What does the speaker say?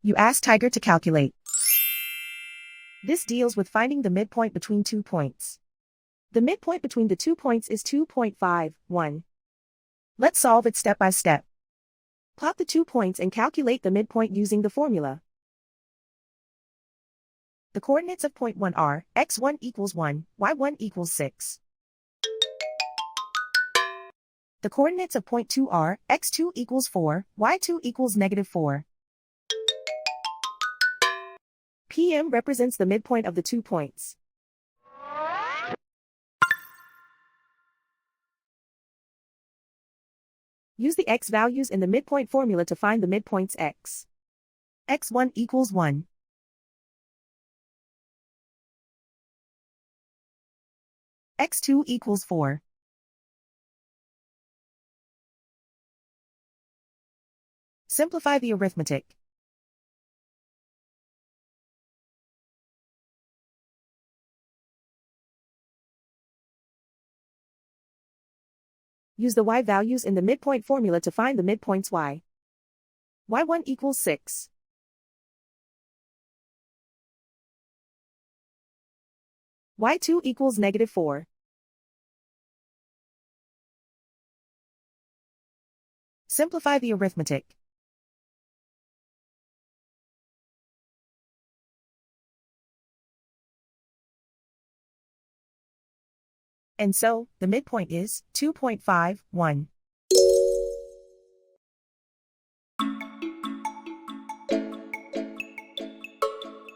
You ask Tiger to calculate. This deals with finding the midpoint between 2 points. The midpoint between the 2 points is 2.51. Let's solve it step by step. Plot the 2 points and calculate the midpoint using the formula. The coordinates of point 1 are x1 equals 1, y1 equals 6. The coordinates of point 2 are x2 equals 4, y2 equals -4. PM represents the midpoint of the 2 points. Use the x values in the midpoint formula to find the midpoints x. x1 equals 1. x2 equals 4. Simplify the arithmetic. Use the y values in the midpoint formula to find the midpoints y. y1 equals 6. y2 equals -4. Simplify the arithmetic. And so, the midpoint is 2.51.